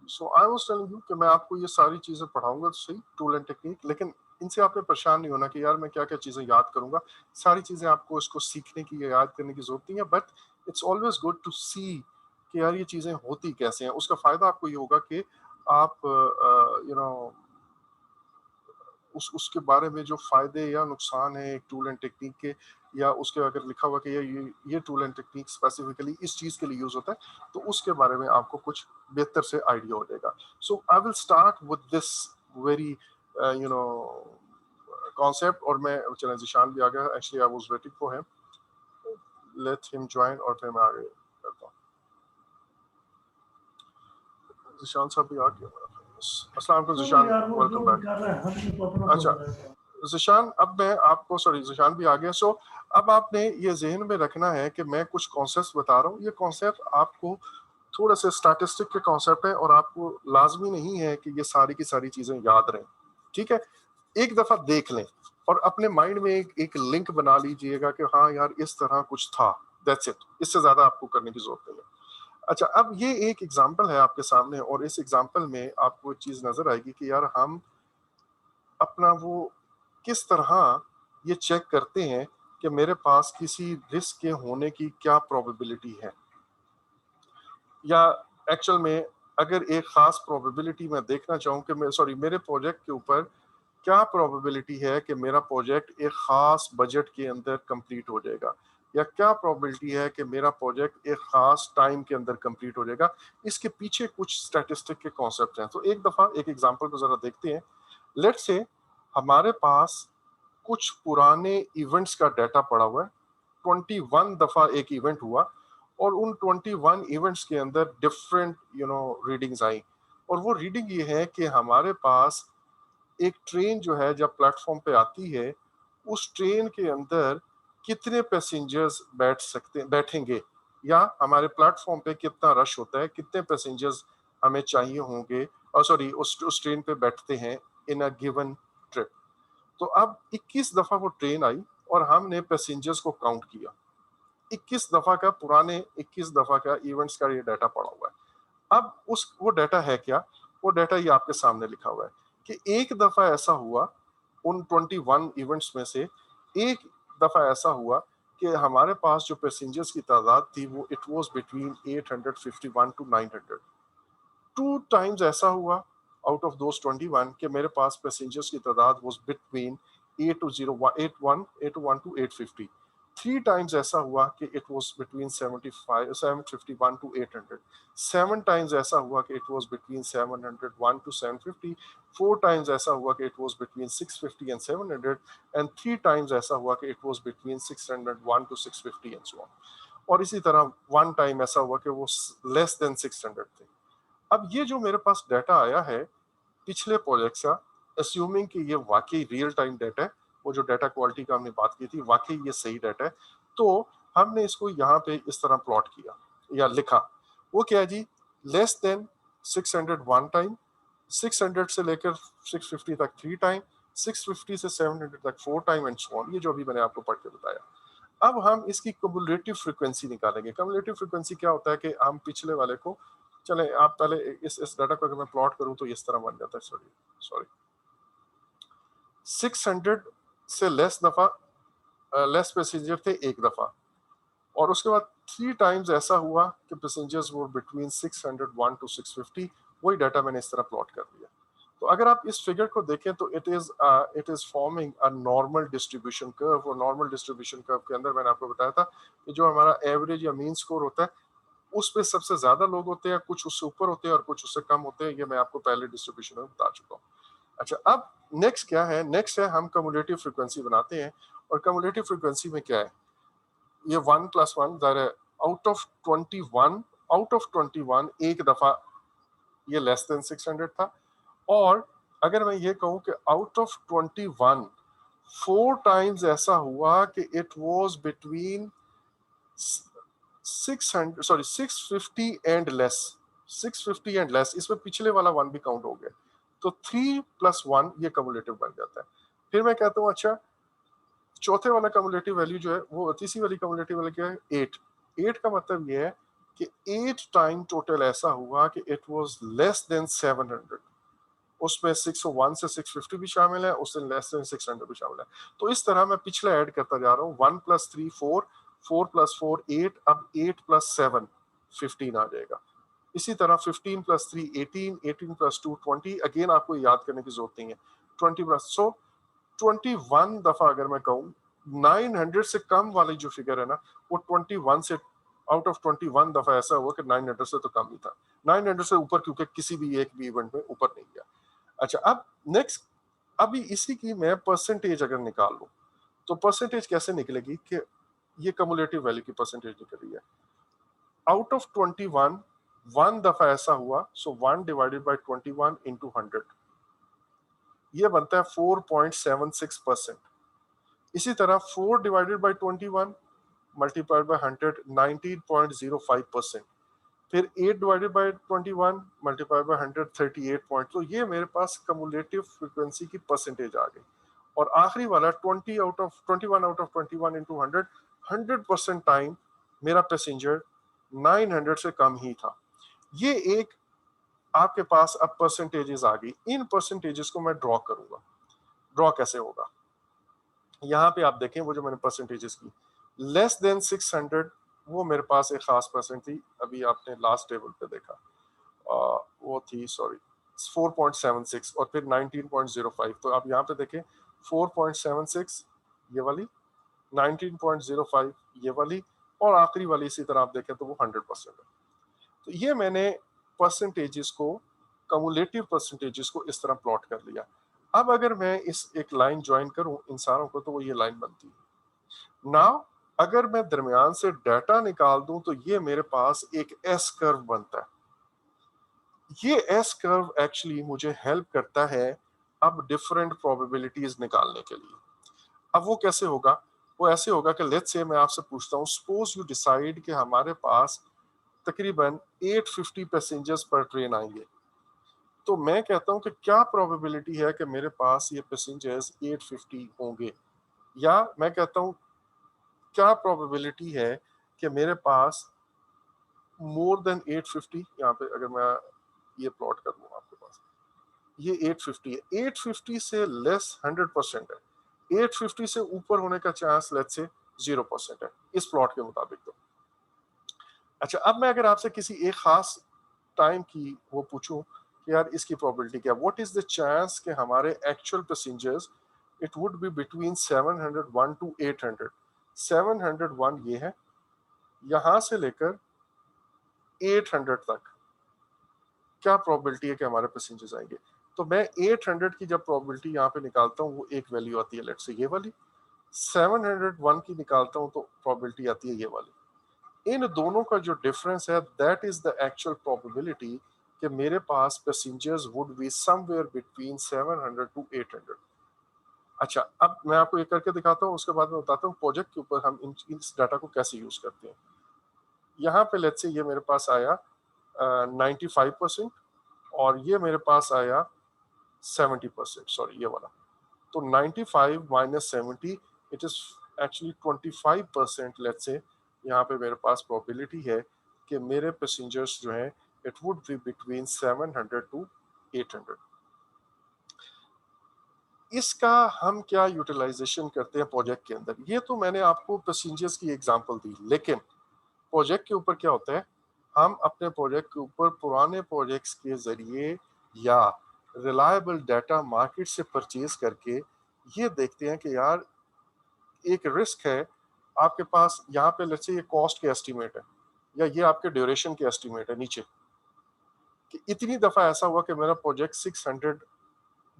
So I was telling you कि मैं आपको ये सारी चीजें पढ़ाऊंगा तो सही, टूल एंड टेक्निक, लेकिन इनसे आपने परेशान नहीं होना कि यार मैं क्या क्या चीजें याद करूंगा। सारी चीजें आपको इसको सीखने की या याद करने की जरूरत नहीं है, but it's always good to see कि यार ये चीजें होती कैसे हैं। उसका फायदा आपको ये होगा कि आप यू नो उसके बारे में जो फायदे या नुकसान है एक टूल एंड टेक्निक के, या उसके अगर लिखा हुआ कि ये टूल एंड टेक्निक स्पेसिफिकली इस चीज के लिए यूज होता है, तो उसके बारे में आपको कुछ बेहतर से आइडिया हो जाएगा। So I will start with this very you know concept. और मैं, चलें जिशान भी आ गया, actually I was waiting for him, let him join और फिर मैं आगे करता हूँ। जिशान साहब भी आ गया। अस्सलाम वालेकुम चलो जिशान, यार, वो जो वेलकम भी बैक। कर रहे हैं हम तो अपना अच्छा कर रहे हैं। जिशान, अब मैं आपको, सॉरी जिशान भी आ गया। सो अब आपने ये जहन में रखना है कि मैं कुछ कॉन्सेप्ट बता रहा हूँ, ये कॉन्सेप्ट आपको थोड़ा सा स्टैटिस्टिक के कॉन्सेप्ट है, और आपको लाजमी नहीं है कि ये सारी की सारी चीजें याद रहें। ठीक है, एक दफा देख लें और अपने माइंड में एक लिंक बना लीजिएगा कि हाँ यार इस तरह कुछ था, दैट्स इट। इससे ज्यादा आपको करने की जरूरत नहीं है। अच्छा, अब ये एक एग्जाम्पल है आपके सामने, और इस एग्जाम्पल में आपको एक चीज नजर आएगी कि यार हम अपना वो किस तरह ये चेक करते हैं कि मेरे पास किसी रिस्क के होने की क्या प्रोबेबिलिटी है, या एक्चुअल में अगर एक खास प्रोबेबिलिटी मैं देखना चाहूँ कि मैं, सॉरी, मेरे प्रोजेक्ट के ऊपर क्या प्रोबेबिलिटी है कि मेरा प्रोजेक्ट एक खास बजट के अंदर कंप्लीट हो जाएगा, या क्या प्रोबेबिलिटी है कि मेरा प्रोजेक्ट एक खास टाइम के अंदर कंप्लीट हो जाएगा। इसके पीछे कुछ स्टैटिस्टिक के कॉन्सेप्ट हैं। तो एक दफा एक एग्जांपल को जरा देखते हैं। लेट्स से हमारे पास कुछ पुराने इवेंट्स का डाटा पड़ा हुआ है। 21 दफा एक इवेंट हुआ, और उन 21 इवेंट्स के अंदर डिफरेंट रीडिंग्स आई। और वो रीडिंग ये है कि हमारे पास एक ट्रेन जो है जब प्लेटफॉर्म पे आती है, उस ट्रेन के अंदर कितने पैसेंजर्स बैठेंगे, या हमारे प्लेटफॉर्म पे कितना रश होता है, कितने पैसेंजर्स हमें चाहिए होंगे, और सॉरी उस ट्रेन पे बैठते हैं इन अ गिवन ट्रिप। तो अब 21 दफा वो ट्रेन आई और हमने पैसेंजर्स को काउंट किया। 21 दफा का, पुराने 21 दफा का इवेंट्स का ये डाटा पड़ा हुआ है। अब उस वो डाटा है क्या? वो डाटा ये आपके सामने लिखा हुआ है कि एक दफा ऐसा हुआ, उन 21 इवेंट्स में से एक दफा ऐसा हुआ कि हमारे पास जो पैसेंजर्स की तादाद थी वो it was between 851 to 900। Two times ऐसा हुआ आउट ऑफ दोस 21 कि मेरे पास पैसेंजर्स की तादाद was between 801 to 850। Three times ऐसा हुआ कि it was between 751 to 800। Seven times ऐसा हुआ कि it was between 701 to 750। Four times ऐसा हुआ कि it was between 650 and 700। And three times ऐसा हुआ कि it was between 601 to 650 and so on. और इसी तरह वन टाइम ऐसा हुआ कि वो लेस देन 600 थे। अब ये जो मेरे पास डाटा आया है पिछले प्रोजेक्ट का, अस्यूमिंग कि ये वाकई रियल टाइम डाटा है, वो जो डाटा क्वालिटी का हमने बात की थी वाकई ये सही डाटा है, तो हमने इसको यहाँ पे इस तरह प्लॉट किया या लिखा। वो क्या है जी? लेस देन 600 वन टाइम, 600 से लेकर 650 तक थ्री टाइम, 650 से 700 तक four time and so on. ये जो अभी मैंने आपको पढ़ के बताया। अब हम इसकी कम्युलेटिव फ्रीक्वेंसी निकालेंगे। कम्युलेटिव फ्रीक्वेंसी क्या होता है कि हम पिछले वाले को, चले आप पहले इस डाटा को अगर मैं प्लॉट करूं तो इस तरह बन जाता है। सॉरी सॉरी 600 से लेस दफा, लेस पैसेंजर थे एक दफा, और उसके बाद थ्री टाइम्स ऐसा हुआ कि पैसेंजर्स वो बिटवीन 601 टू 650। वही डाटा मैंने इस तरह प्लॉट कर दिया। तो अगर आप इस फिगर को देखें तो it is forming a normal distribution curve. और नॉर्मल डिस्ट्रीब्यूशन कर्व के अंदर मैंने आपको बताया था कि जो हमारा एवरेज या मीन स्कोर होता है उस पे सबसे ज्यादा लोग होते हैं, कुछ उससे ऊपर होते हैं और कुछ उससे कम होते हैं। ये मैं आपको पहले डिस्ट्रीब्यूशन में बता चुका हूँ। अच्छा, अब नेक्स्ट क्या है? नेक्स्ट है हम कम्युलेटिव फ्रीक्वेंसी बनाते हैं। और कम्युलेटिव फ्रीक्वेंसी में क्या है? ये 1+1 ज़ाहिर है, आउट ऑफ 21, आउट ऑफ 21 एक दफा ये लेस देन 600 था। और अगर मैं ये कहूं कि आउट ऑफ 21 फोर टाइम्स ऐसा हुआ कि it was between 600, sorry 650 and less, 650 and less, इसमें पिछले वाला वन भी काउंट हो गया। तो 3+1 ये कम्युलेटिव बन जाता है। फिर मैं कहता हूँ अच्छा, चौथे वाला कम्युलेटिव वैल्यू जो है, वो तीसरी वाली कम्युलेटिव वैल्यू क्या है? 8। 8 का मतलब ये है कि 8 टाइम टोटल ऐसा हुआ कि इट वाज लेस देन 700। उसमें 601 से 650 भी शामिल है, उससे लेस देन 600 भी शामिल है। तो इस तरह मैं पिछला ऐड करता जा रहा हूँ। 1 + 3 4, 4 + 4 8, अब 8 + 7 15 आ जाएगा। इसी तरह 15 + 3 18, 18 + 2 20। अगेन आपको याद करने की जरूरत नहीं है। 20 प्लस, सो 21 दफा अगर मैं कहूँ, 900 से कम वाली जो फिगर है ना, वो 21 से, आउट ऑफ 21 दफा ऐसा हुआ कि 900 से तो कम ही था। 900 से ऊपर क्योंकि किसी भी एक भी इवेंट में ऊपर नहीं गया। अच्छा, अब नेक्स्ट, अभी इसी की मैं परसेंटेज अगर निकाल लूं, तो परसेंटेज कैसे निकलेगी कि ये कमुलेटिव वैल्यू की परसेंटेज निकल रही है। आउट ऑफ 21 वन दफा ऐसा हुआ, सो 1 डिवाइडेड बाय 21 इंटू 100, ये बनता है 4.76%। इसी तरह 4 डिवाइडेड बाय 21 मल्टीप्लाइड बाय 100, 19.05%। फिर 8 divided by 21 multiplied by 100, 38 point. तो ये मेरे पास कमुलेटिव फ्रीक्वेंसी की परसेंटेज आ गई। और आखिरी वाला 20 out of 21 out of 21 into 100, 100% time मेरा पैसेंजर 900 से कम ही था। ये एक आपके पास अब परसेंटेजेस आ गई। इन परसेंटेजेस को मैं ड्रॉ करूंगा। ड्रॉ कैसे होगा, यहाँ पे आप देखें वो जो मैंने परसेंटेजेस की, लेस देन 600 वो मेरे पास एक खास परसेंट थी, अभी आपने लास्ट टेबल पे देखा, वो थी, सॉरी, 4.76, और फिर 19.05। तो आप यहाँ पे देखें 4.76 ये वाली, 19.05 ये वाली, और आखिरी वाली इसी तरह आप देखें तो वो 100% है। तो ये मैंने परसेंटेजेस को, कमुलेटिव परसेंटेजेस को इस तरह प्लॉट कर लिया। अब अगर मैं इस एक लाइन ज्वाइन करूं इन सारों को, तो वो ये लाइन बनती है। नाउ अगर मैं दरमियान से डाटा निकाल दूं, तो ये मेरे पास एक एस कर्व बनता है। ये एस कर्व एक्चुअली मुझे हेल्प करता है अब डिफरेंट प्रोबेबिलिटीज निकालने के लिए। अब वो कैसे होगा, वो ऐसे होगा कि लेट्स से मैं आपसे पूछता हूँ, सपोज यू डिसाइड कि हमारे पास तकरीबन 850 पैसेंजर्स पर ट्रेन आएंगे। तो मैं कहता हूँ कि क्या प्रोबेबिलिटी है कि मेरे पास ये पैसेंजर्स 850 होंगे, या मैं कहता हूँ क्या प्रोबेबिलिटी है कि मेरे पास मोर देन 850। यहाँ पे अगर मैं ये प्लॉट कर लूँ आपके पास, ये 850 है। 850 से लेस 100% है। 850 से ऊपर होने का चांस लेट्स से 0% है इस प्लॉट के मुताबिक। तो अच्छा, अब मैं अगर आपसे किसी एक खास टाइम की वो पूछूं कि यार इसकी प्रोबेबिलिटी क्या, व्हाट इज द चांस कि हमारे actual passengers, it would be between 701 to 800। 701 ये है, यहां से लेकर 800 तक क्या प्रोबेबिलिटी है कि हमारे पैसेंजर्स आएंगे। तो मैं 800 की जब प्रोबेबिलिटी यहाँ पे निकालता हूँ, वो एक वैल्यू आती है लेट्स से ये वाली। 701 की निकालता हूँ तो प्रोबेबिलिटी आती है ये वाली। इन दोनों का जो डिफरेंस है, that is the actual probability कि मेरे पास passengers would be somewhere between 700 to 800। अच्छा, अब मैं आपको ये करके दिखाता हूँ, उसके बाद मैं बताता हूँ प्रोजेक्ट के ऊपर हम इस डाटा को कैसे यूज करते हैं। यहाँ पे लेट्स से ये मेरे पास आया 95%, और ये मेरे पास आया 70%, सॉरी ये वाला। तो 95 minus 70, it is actually 25%। Let's say यहाँ पे मेरे पास प्रोबेबिलिटी है कि मेरे पैसेंजर्स जो हैं, it would be between 700 to 800। इसका हम क्या यूटिलाइजेशन करते हैं प्रोजेक्ट के अंदर, ये तो मैंने आपको पैसेंजर्स की एग्जांपल दी, लेकिन प्रोजेक्ट के ऊपर क्या होता है, हम अपने प्रोजेक्ट के ऊपर पुराने प्रोजेक्ट्स के जरिए या रिलायबल डाटा मार्केट से परचेज करके ये देखते हैं कि यार एक रिस्क है आपके पास, यहाँ पे लेट्स से ये कॉस्ट के एस्टीमेट है, या ये आपके ड्यूरेशन के एस्टीमेट है नीचे, कि इतनी दफा ऐसा हुआ कि मेरा प्रोजेक्ट 600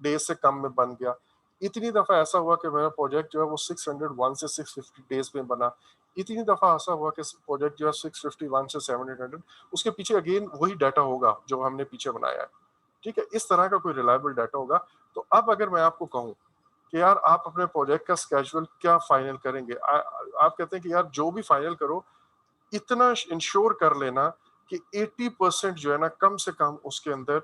डेज से कम में बन गया। इतनी दफा ऐसा हुआ कि मेरा प्रोजेक्ट जो है वो 601 से 650 डेज में बना। इतनी दफा ऐसा हुआ कि प्रोजेक्ट जो है 651 से 700। उसके पीछे अगेन वही डाटा होगा जो हमने पीछे बनाया है। ठीक है, इस तरह का कोई रिलायबल डाटा होगा। तो अब अगर मैं आपको कहूँ कि यार आप अपने प्रोजेक्ट का स्केड्यूल क्या फाइनल करेंगे, आप कहते हैं कि यार जो भी फाइनल करो, इतना इंश्योर कर लेना कि 80% जो है ना, कम से कम उसके अंदर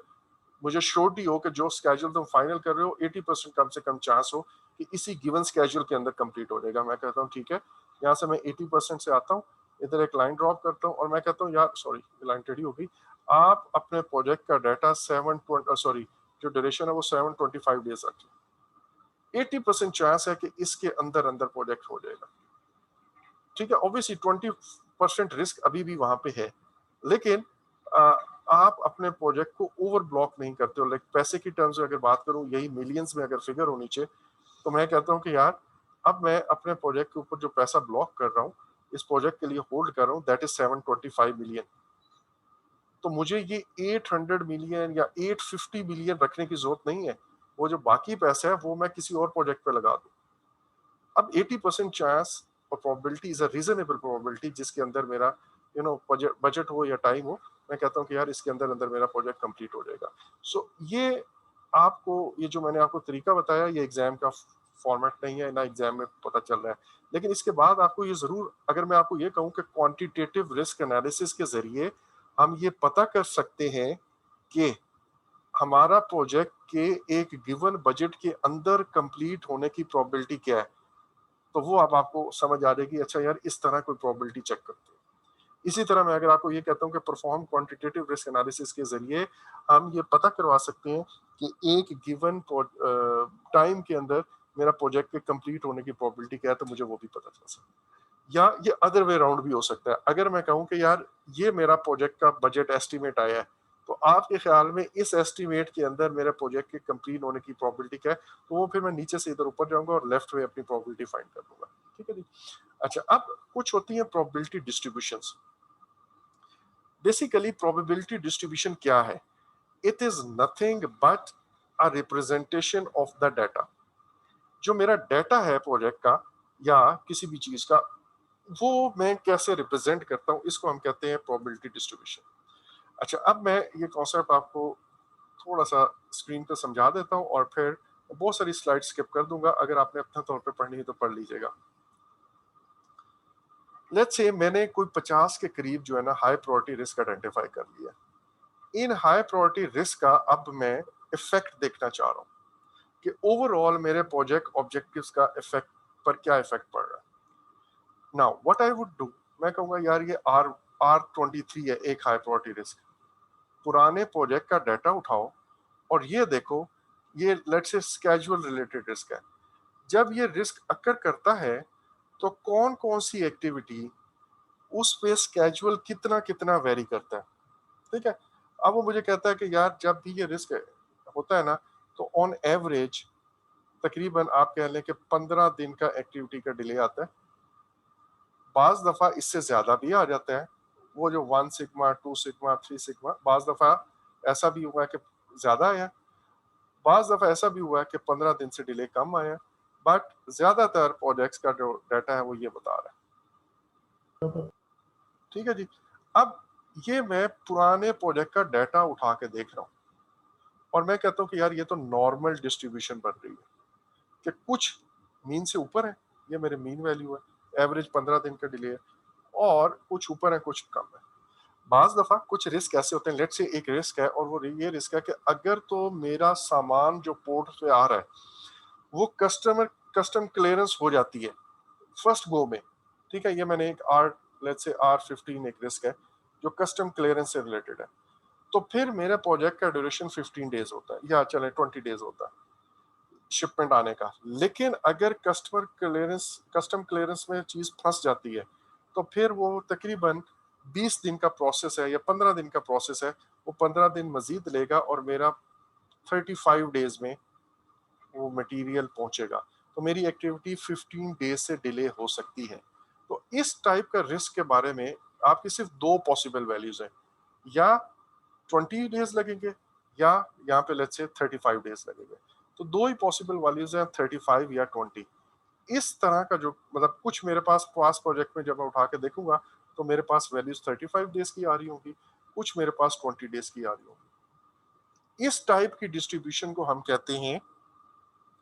मुझे श्योरिटी हो कि जो स्केड्यूल तुम फाइनल कर रहे हो 80% कम से कम चांस हो कि इसी गिवन स्केड्यूल के अंदर कंप्लीट हो जाएगा। मैं कहता हूँ ठीक है, यहाँ से मैं 80% से आता हूँ, इधर एक लाइन ड्रॉप करता हूँ और मैं कहता हूँ यार सॉरी लाइन टेढ़ी हो गई, आप अपने प्रोजेक्ट का डाटा 720 जो ड्यूरेशन है वो 725 डेज रखें। 80% चांस है कि इसके अंदर अंदर प्रोजेक्ट हो जाएगा। ठीक है, ऑब्वियसली 20% रिस्क अभी भी वहां पे है, लेकिन आप अपने प्रोजेक्ट को ओवर ब्लॉक नहीं करते हो। लाइक पैसे की टर्म्स में अगर बात करूं, यही मिलियंस में अगर फिगर हो नीचे, तो मैं कहता हूं कि यार अब मैं अपने प्रोजेक्ट के ऊपर जो पैसा ब्लॉक कर रहा हूं, इस प्रोजेक्ट के लिए होल्ड कर रहा हूं, दैट इज 725 मिलियन। तो मुझे ये 800 मिलियन या 850 मिलियन रखने की जरूरत नहीं है। वो जो बाकी पैसा है वो मैं किसी और प्रोजेक्ट पे लगा दूं। अब 80% चांस और probability is a reasonable probability जिसके अंदर मेरा बजट हो या टाइम हो, मैं कहता हूँ कि यार इसके अंदर अंदर मेरा प्रोजेक्ट कंप्लीट हो जाएगा। सो ये आपको, ये जो मैंने आपको तरीका बताया, ये एग्जाम का फॉर्मेट नहीं है ना, एग्जाम में पता चल रहा है। लेकिन इसके बाद आपको ये जरूर, अगर मैं आपको ये कहूँ कि क्वांटिटेटिव रिस्क एनालिसिस के जरिए हम ये पता कर सकते हैं कि हमारा प्रोजेक्ट के एक गिवन बजट के अंदर कंप्लीट होने की प्रोबेबिलिटी क्या है, तो वो अब आपको समझ आ जाएगी। अच्छा यार इस तरह कोई प्रोबेबिलिटी चेक करते हैं। इसी तरह मैं अगर आपको ये कहता हूँ कि परफॉर्म क्वांटिटेटिव रिस्क एनालिसिस के जरिए हम ये पता करवा सकते हैं कि एक गिवन टाइम के अंदर मेरा प्रोजेक्ट के कंप्लीट होने की प्रोबेबिलिटी क्या है, तो मुझे वो भी पता चल सकता है। या ये अदर वे राउंड भी हो सकता है। अगर मैं कहूँ कि यार ये मेरा प्रोजेक्ट का बजट एस्टिमेट आया है, तो आपके ख्याल में इस एस्टिमेट के अंदर मेरे प्रोजेक्ट के कंप्लीट होने की प्रोबेबिलिटी क्या है, तो वो फिर मैं नीचे से इधर ऊपर जाऊंगा और लेफ्ट में अपनी प्रोबेबिलिटी फाइंड कर लूंगा। ठीक है जी। अच्छा, अब कुछ होती है probability distributions. Basically probability distribution क्या है? It is nothing but a representation of the data. जो मेरा डाटा है प्रोजेक्ट का या किसी भी चीज का, वो मैं कैसे रिप्रेजेंट करता हूँ, इसको हम कहते हैं प्रोबेबिलिटी डिस्ट्रीब्यूशन। अच्छा, अब मैं ये कॉन्सेप्ट आपको थोड़ा सा स्क्रीन पे समझा देता हूँ और फिर बहुत सारी स्लाइड स्किप कर दूंगा। अगर आपने अपने तौर पे पढ़नी है तो पढ़ लीजिएगा। लेट्स से मैंने कोई 50 के करीब जो है ना हाई प्रायोरिटी रिस्क आइडेंटिफाई कर लिया। इन हाई प्रायोरिटी रिस्क का अब मैं इफेक्ट देखना चाह रहा हूँ कि ओवरऑल मेरे प्रोजेक्ट ऑब्जेक्टिव्स का इफेक्ट पर क्या इफेक्ट पड़ रहा है। Now what I would do, मैं कहूंगा यार ये R23 है, एक हाई प्रायोरिटी रिस्क। पुराने प्रोजेक्ट का डाटा उठाओ और ये देखो, ये let's say schedule related risk है। जब ये रिस्क अकर करता है तो कौन कौन सी एक्टिविटी उस पे स्केड्यूल कितना कितना वेरी करता है। ठीक है, अब वो मुझे कहता है कि यार जब भी ये रिस्क होता है ना, तो ऑन एवरेज तकरीबन आप कह लें कि 15 दिन का एक्टिविटी का डिले आता है। बाज दफा इससे ज्यादा भी आ जाता है, वो जो 1 सिग्मा 2 सिग्मा 3 सिग्मा, बाज दफा ऐसा भी हुआ है कि ज्यादा आया, बाज दफा ऐसा भी हुआ है कि 15 दिन से डिले कम आया। बट ज्यादातर प्रोजेक्ट्स का जो डाटा है वो ये बता रहा है। ठीक है जी। अब ये मैं पुराने प्रोजेक्ट का डाटा उठा के देख रहा हूँ और मैं कहता हूँ कि यार ये तो नॉर्मल डिस्ट्रीब्यूशन बन रही है कि कुछ मीन से ऊपर है, ये मेरे मीन वैल्यू है, एवरेज 15 दिन का डिले है, और कुछ ऊपर है कुछ कम है। बाज दफा कुछ रिस्क ऐसे होते हैं, लेट से एक रिस्क है और वो ये रिस्क है कि अगर तो मेरा सामान जो पोर्ट पे आ रहा है वो कस्टम क्लियरेंस हो जाती है फर्स्ट गो में। ठीक है, ये मैंने एक लेट से R15 एक रिस्क है जो कस्टम क्लियरेंस से रिलेटेड है, तो फिर मेरे प्रोजेक्ट का ड्यूरेशन 15 डेज होता है या चले 20 डेज होता है शिपमेंट आने का। लेकिन अगर कस्टम क्लियरेंस में चीज फंस जाती है तो फिर वो तकरीबन 20 दिन का प्रोसेस है या 15 दिन का प्रोसेस है, वो 15 दिन मजीद लेगा और मेरा 35 डेज में वो मटेरियल पहुंचेगा। तो मेरी एक्टिविटी 15 डेज से डिले हो सकती है। तो इस टाइप का रिस्क के बारे में आपकी सिर्फ दो पॉसिबल वैल्यूज हैं, या 20 डेज लगेंगे या यहाँ पे लेट्स से 35 डेज लगेंगे। तो दो ही पॉसिबल वैल्यूज हैं, 35 या 20। इस तरह का जो मतलब कुछ मेरे पास पास प्रोजेक्ट में जब मैं उठा के देखूंगा तो मेरे पास वैल्यूज 35 डेज की आ रही होंगी, कुछ मेरे पास 20 डेज की आ रही होंगी। इस टाइप की डिस्ट्रीब्यूशन को हम कहते हैं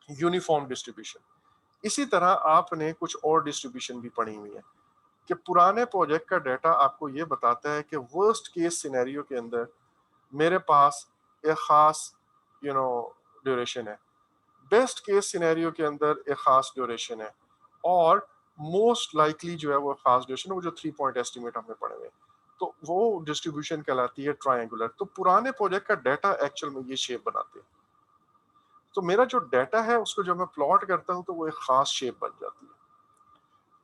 यूनिफॉर्म डिस्ट्रीब्यूशन। इसी तरह आपने कुछ और डिस्ट्रीब्यूशन भी पढ़ी हुई है कि पुराने प्रोजेक्ट का डाटा आपको ये बताता है कि वर्स्ट केस सिनेरियो के अंदर मेरे पास एक खास ड्यूरेशन है, बेस्ट केस सिनेरियो के अंदर एक खास ड्यूरेशन है, और मोस्ट लाइकली जो है वो फास्ट ड्यूरेशन, वो जो 3 पॉइंट एस्टिमेट हमने पढ़े हुए हैं, तो वो डिस्ट्रीब्यूशन कहलाती है ट्रायंगुलर। तो पुराने प्रोजेक्ट का डाटा एक्चुअल में ये शेप बनाते हैं। तो मेरा जो डाटा है उसको जब मैं प्लॉट करता हूँ तो वो एक खास शेप बन जाती है।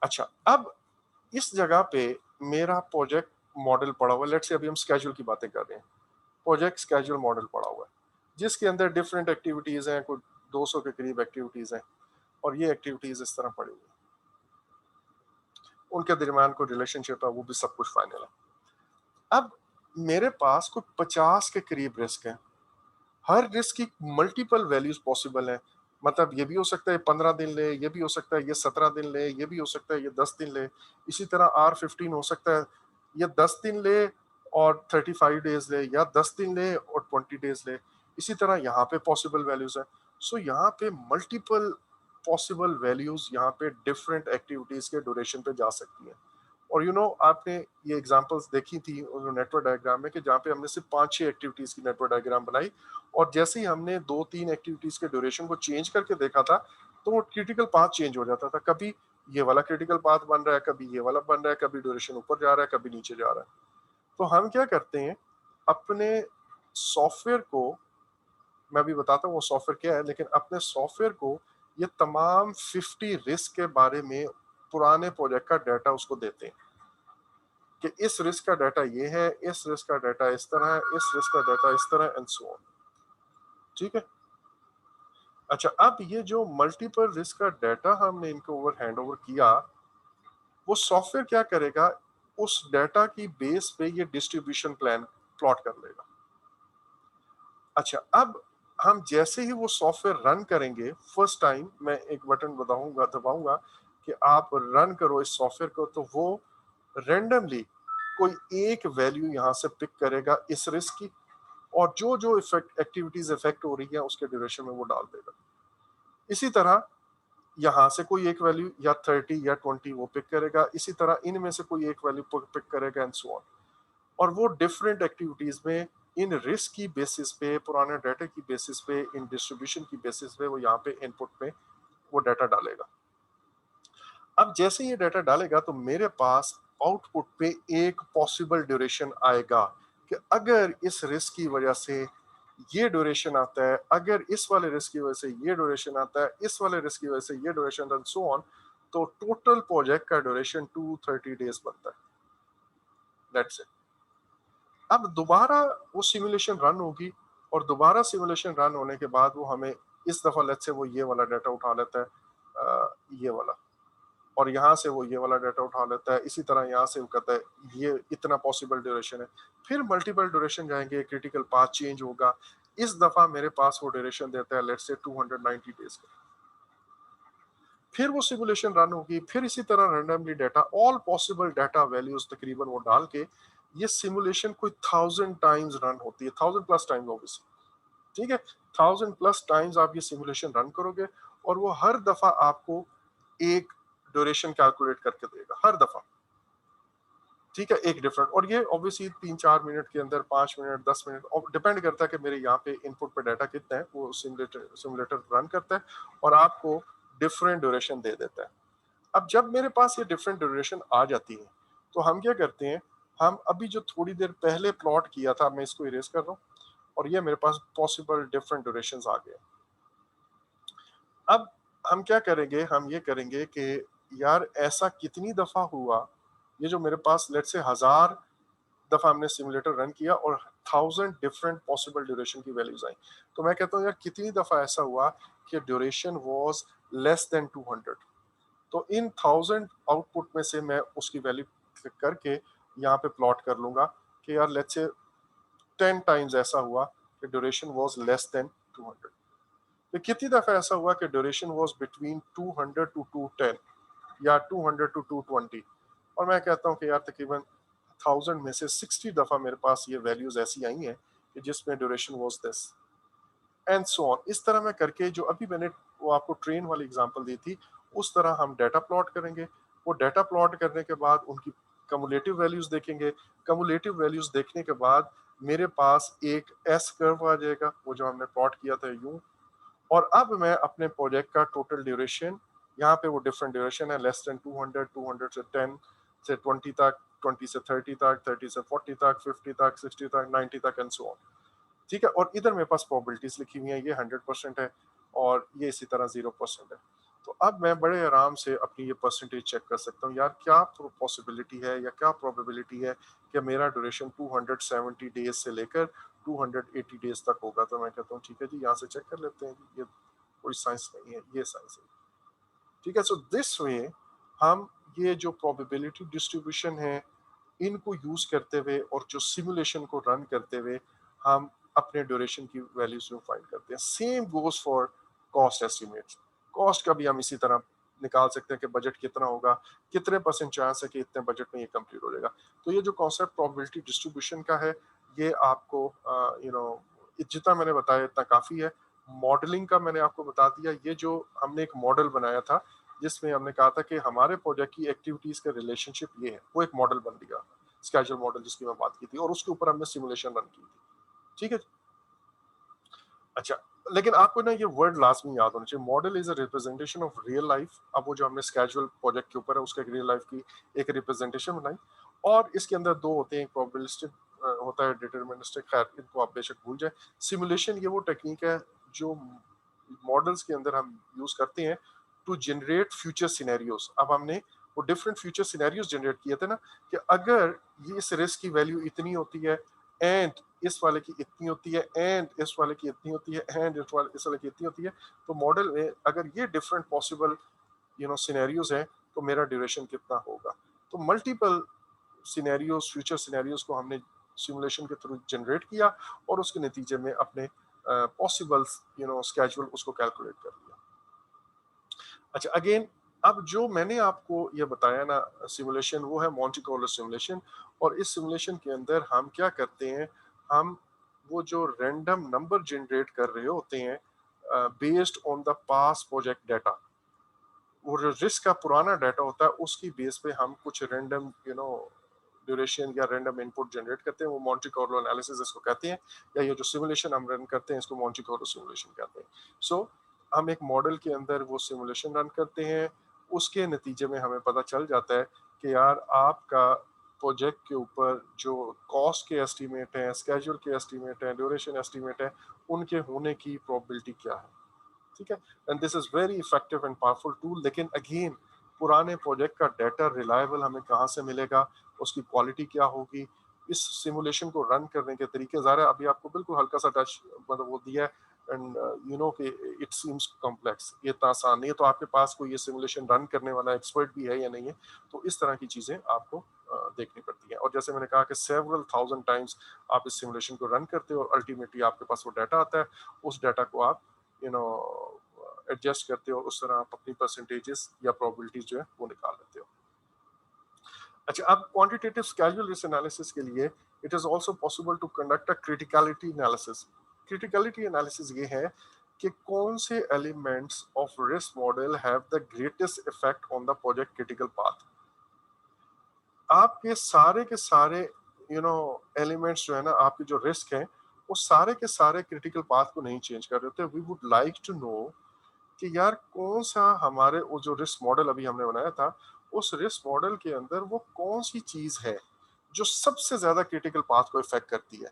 अच्छा, अब इस जगह पे मेरा प्रोजेक्ट मॉडल पड़ा हुआ है। लेट्स से अभी हम स्केड्यूल की बातें कर रहे हैं। प्रोजेक्ट स्केड्यूल मॉडल पड़ा हुआ है जिसके अंदर डिफरेंट एक्टिविटीज हैं, कुछ 200 के करीब एक्टिविटीज हैं, और ये एक्टिविटीज इस तरह पड़ी हुई हैं। उनके दरमियान कोई रिलेशनशिप है, वो भी सब कुछ फाइनल है। अब मेरे पास कुछ 50 के करीब रिस्क है। हर रिस्क की मल्टीपल वैल्यूज पॉसिबल है। मतलब ये भी हो सकता है 15 दिन ले, ये भी हो सकता है ये 17 दिन ले, ये भी हो सकता है ये 10 दिन ले। इसी तरह R15 हो सकता है ये 10 दिन ले और 35 डेज ले, या 10 दिन ले और 20 डेज ले। इसी तरह यहाँ पे पॉसिबल वैल्यूज है। सो यहाँ पे मल्टीपल पॉसिबल वैल्यूज यहाँ पे डिफरेंट एक्टिविटीज के ड्यूरेशन पे जा सकती है। और आपने ये एग्जांपल्स देखी थी नेटवर्क डायग्राम में कि जहाँ पे हमने सिर्फ 5-6 एक्टिविटीज की नेटवर्क डायग्राम बनाई, और जैसे ही हमने 2-3 एक्टिविटीज के ड्यूरेशन को चेंज करके देखा था, तो वो क्रिटिकल पाथ चेंज हो जाता था। कभी ये वाला क्रिटिकल पाथ बन रहा है, कभी ये वाला बन रहा है, कभी ड्यूरेशन ऊपर जा रहा है, कभी नीचे जा रहा है। तो हम क्या करते हैं, अपने सॉफ्टवेयर को, मैं अभी बताता हूँ वो सॉफ्टवेयर क्या है, लेकिन अपने सॉफ्टवेयर को ये तमाम 50 रिस्क के बारे में पुराने प्रोजेक्ट का डाटा उसको देते हैं कि इस रिस्क का डाटा ये है, इस रिस्क का डाटा इस तरह है, इस रिस्क का डाटा इस तरह, एंड सो ऑन। ठीक है। अच्छा, अब ये जो मल्टीपल रिस्क का डाटा हमने इनको ओवर हैंड ओवर किया, वो सॉफ्टवेयर क्या करेगा, उस डाटा की बेस पे ये डिस्ट्रीब्यूशन प्लान प्लॉट कर लेगा। अच्छा, अब हम जैसे ही वो सॉफ्टवेयर रन करेंगे, फर्स्ट टाइम मैं एक बटन दबाऊंगा कि आप रन करो इस सॉफ्टवेयर को, तो वो रेंडमली कोई एक वैल्यू यहाँ से पिक करेगा इस रिस्क की, और जो जो इफेक्ट एक्टिविटीज इफेक्ट हो रही है उसके ड्यूरेशन में वो डाल देगा। इसी तरह यहाँ से कोई एक वैल्यू या 30 या 20 वो पिक करेगा, इसी तरह इनमें से कोई एक वैल्यू पिक करेगा, एंड सो ऑन। और वो डिफरेंट एक्टिविटीज में इन रिस्क की बेसिस पे, पुराने डाटा की बेसिस पे, इन डिस्ट्रीब्यूशन की बेसिस पे वो यहाँ पे इनपुट में वो डाटा डालेगा। अब जैसे ये डाटा डालेगा तो मेरे पास आउटपुट पे एक पॉसिबल ड्यूरेशन आएगा कि अगर इस रिस्क की वजह से ये ड्यूरेशन आता है, अगर इस वाले रिस्क की वजह से ये ड्यूरेशन आता है, इस वाले रिस्क की वजह से ये ड्यूरेशन, एंड सो ऑन, तो टोटल प्रोजेक्ट का ड्यूरेशन 230 डेज बनता है। That's it. अब दोबारा वो सिमुलेशन रन होगी, और दोबारा सिमुलेशन रन होने के बाद वो हमें इस दफा लेट्स से वो ये वाला डाटा उठा लेता है, ये वाला, और यहाँ से वो ये वाला डाटा उठा लेता है, इसी तरह यहाँ से वो कहता है ये इतना पॉसिबल ड्यूरेशन है। फिर मल्टीपल ड्यूरेशन जाएंगे, क्रिटिकल पाथ चेंज होगा। इस दफा मेरे पास वो ड्यूरेशन देता है लेट्स से 290 डेज का। फिर वो सिमुलेशन रन होगी, फिर इसी तरह randomly data, all possible data values तकरीबन वो डाल के ये सिमुलेशन कोई 1000 टाइम्स रन होती है, 1000+ टाइम्स ऑब्वियसली। ठीक है, 1000+ टाइम्स आप ये सिमुलेशन रन करोगे, और वो हर दफा आपको एक ड्यूरेशन कैलकुलेट करके देगा हर दफा। ठीक है, एक डिफरेंट, और ये ऑब्वियसली 3-4 मिनट के अंदर, 5 मिनट, 10 मिनट, और डिपेंड करता है कि मेरे यहाँ पे इनपुट पे डाटा कितना है, वो सिमुलेटर रन करता है और आपको डिफरेंट ड्यूरेशन दे देता है। अब जब मेरे पास ये डिफरेंट ड्यूरेशन आ जाती है, तो हम क्या करते हैं, हम अभी जो थोड़ी देर पहले प्लॉट किया था, मैं इसको इरेज कर रहा हूँ, और ये मेरे पास पॉसिबल डिफरेंट ड्यूरेशन आ गए। अब हम क्या करेंगे, हम ये करेंगे कि यार ऐसा कितनी दफा हुआ, ये जो मेरे पास लेट से 1000 दफा हमने सिमुलेटर रन किया और 1000 डिफरेंट पॉसिबल ड्यूरेशन की वैल्यूज आई, तो मैं कहता हूँ यार कितनी दफा ऐसा हुआ कि ड्यूरेशन वाज लेस देन 200। तो इन 1000 आउटपुट में से मैं उसकी वैल्यू करके यहाँ पे प्लॉट कर लूंगा कि यार लेट्स से 10 टाइम्स ऐसा हुआ कि ड्यूरेशन वाज लेस देन 200। तो कितनी दफा ऐसा हुआ कि ड्यूरेशन वाज बिटवीन 200 टू 210, या 200 टू 220, और मैं कहता हूँ कि यार तकरीबन 1000 में से 60 दफा मेरे पास ये वैल्यूज ऐसी आई हैं कि जिसमें duration was this, and so on. इस तरह मैं करके, जो अभी मैंने वो आपको ट्रेन वाली एग्जांपल दी थी, उस तरह हम डाटा प्लॉट करेंगे। वो डाटा प्लॉट करने के बाद उनकी कमुलेटिव वैल्यूज देखेंगे। कमुलेटिव वैल्यूज देखने के बाद मेरे पास एक एस कर्व आ जाएगा, वो जो हमने प्लॉट किया था यूं, और अब मैं अपने प्रोजेक्ट का टोटल ड्यूरेशन यहाँ पे वो डिफरेंट ड्यूरेशन है, लेस देन 200, 200 से 10 से 20 तक, 20 से 30 तक, 30 से 40 तक, 50 तक, 60 तक, 90 तक एंड सो ऑन। ठीक है, और इधर मेरे पास प्रोबेबिलिटीज लिखी हुई हैं, ये 100% है और ये इसी तरह 0% है। तो अब मैं बड़े आराम से अपनी ये परसेंटेज चेक कर सकता हूँ, यार क्या पॉसिबिलिटी है या क्या प्रोबेबिलिटी है कि मेरा ड्यूरेशन 270 डेज से लेकर 280 डेज तक होगा। तो मैं कहता हूँ ठीक है जी, यहाँ से चेक कर लेते हैं जी, ये कोई साइंस नहीं है, ये साइंस है। ठीक है, सो दिस वे हम ये जो प्रोबेबिलिटी डिस्ट्रीब्यूशन है इनको यूज करते हुए और जो सिमुलेशन को रन करते हुए हम अपने ड्यूरेशन की वैल्यूज में फाइंड करते हैं। Same goes for cost estimates. Cost का भी हम इसी तरह निकाल सकते हैं कि बजट कितना होगा, कितने परसेंट चांस है कि इतने बजट में ये कंप्लीट हो जाएगा। तो ये जो कॉन्सेप्ट प्रोबेबिलिटी डिस्ट्रीब्यूशन का है, ये आपको जितना मैंने बताया इतना काफी है। मॉडलिंग का मैंने आपको बता दिया, ये जो हमने एक मॉडल बनाया था जिसमें हमने कहा था कि हमारे प्रोजेक्ट की एक्टिविटीज का रिलेशनशिप ये है, वो एक मॉडल बन गया, स्केड्यूल मॉडल जिसकी मैं बात की थी, और उसके ऊपर हमने सिमुलेशन रन की थी। ठीक है। अच्छा, लेकिन आपको ना ये वर्ड लाजमी याद होना चाहिए, model is a representation of real life. अब वो जो हमने स्केड्यूल प्रोजेक्ट के ऊपर है उसका एक रियल लाइफ की एक रिप्रेजेंटेशन बनाई, और इसके अंदर दो होते हैं, एक प्रोबेबिलिस्टिक होता है, डिटरमिनिस्टिक, खैर इनको आप बेशक भूल जाए। सिमुलेशन ये वो टेक्निक है जो मॉडल्स के अंदर हम यूज करते हैं टू जनरेट फ्यूचर सिनेरियोज। अब हमने वो डिफरेंट फ्यूचर सिनेरियोज जनरेट किए थे ना, कि अगर ये इस रिस्क की वैल्यू इतनी होती है एंड इस वाले की इतनी होती है एंड इस वाले की इतनी होती है एंड इस वाले की इतनी होती है, तो मॉडल में अगर ये डिफरेंट पॉसिबल सिनेरियोज हैं तो मेरा ड्यूरेशन कितना होगा। तो मल्टीपल सिनेरियोज, फ्यूचर सिनेरियोज को हमने सिमुलेशन के थ्रू जनरेट किया और उसके नतीजे में अपने पॉसिबल स्केड्यूल उसको कैलकुलेट कर लिया। अच्छा, अगेन अब जो मैंने आपको ये बताया ना सिमुलेशन, वो है मॉन्टे कार्लो सिमुलेशन। और इस सिमुलेशन के अंदर हम क्या करते हैं, हम वो जो रैंडम नंबर जनरेट कर रहे होते हैं based on the pass project data, वो जो रिस्क का पुराना डाटा होता है उसकी बेस पे हम कुछ रैंडम ड्यूरेशन या रैंडम इनपुट जनरेट करते हैं, वो मॉन्टे कार्लो एनालिसिस इसको कहते हैं, या ये जो सिमुलेशन हम रन करते हैं इसको मॉन्टे कार्लो सिमुलेशन कहते हैं। सो हम एक मॉडल के अंदर वो सिमुलेशन रन करते हैं, उसके नतीजे में हमें पता चल जाता है कि यार आपका प्रोजेक्ट के ऊपर जो कॉस्ट के एस्टीमेट हैं, स्केड्यूल के एस्टीमेट हैं, ड्यूरेशन एस्टीमेट है, उनके होने की प्रोबेबिलिटी क्या है। ठीक है, and this is very effective and powerful tool. लेकिन अगेन पुराने प्रोजेक्ट का डाटा रिलायबल हमें कहाँ से मिलेगा, उसकी क्वालिटी क्या होगी, इस सिमुलेशन को रन करने के तरीके ज़ाहिर है अभी आपको बिल्कुल हल्का सा टच मतलब वो दिया है, एंड कि इट सीम्स कॉम्प्लेक्स, ये इतना आसान नहीं है, तो आपके पास कोई ये सिमुलेशन रन करने वाला एक्सपर्ट भी है या नहीं है। तो इस तरह की चीज़ें आपको देखनी पड़ती हैं, और जैसे मैंने कहा कि सेवरल थाउजेंड टाइम्स आप इस सिमुलेशन को रन करते हो और अल्टीमेटली आपके पास वो डाटा आता है, उस डाटा को आप यू नो एडजस्ट करते हो, उस तरह आप अपनी परसेंटेजेस या प्रोबेबिलिटीज जो है वो निकाल लेते हो। अच्छा, अब क्वांटिटेटिव स्केड्यूल रिस्क एनालिसिस के लिए it is also possible to conduct a criticality analysis. Criticality analysis ये है कि कौन से elements of risk model have the greatest effect on the project critical path. आपके सारे के सारे एलिमेंट्स जो है ना, आपके जो रिस्क हैं वो सारे के सारे क्रिटिकल पाथ को नहीं चेंज कर रहे होते। We would like to know कि यार कौन सा हमारे वो जो रिस्क मॉडल अभी हमने बनाया था, उस रिस्क मॉडल के अंदर वो कौन सी चीज है जो सबसे ज्यादा क्रिटिकल पाथ को इफेक्ट करती है।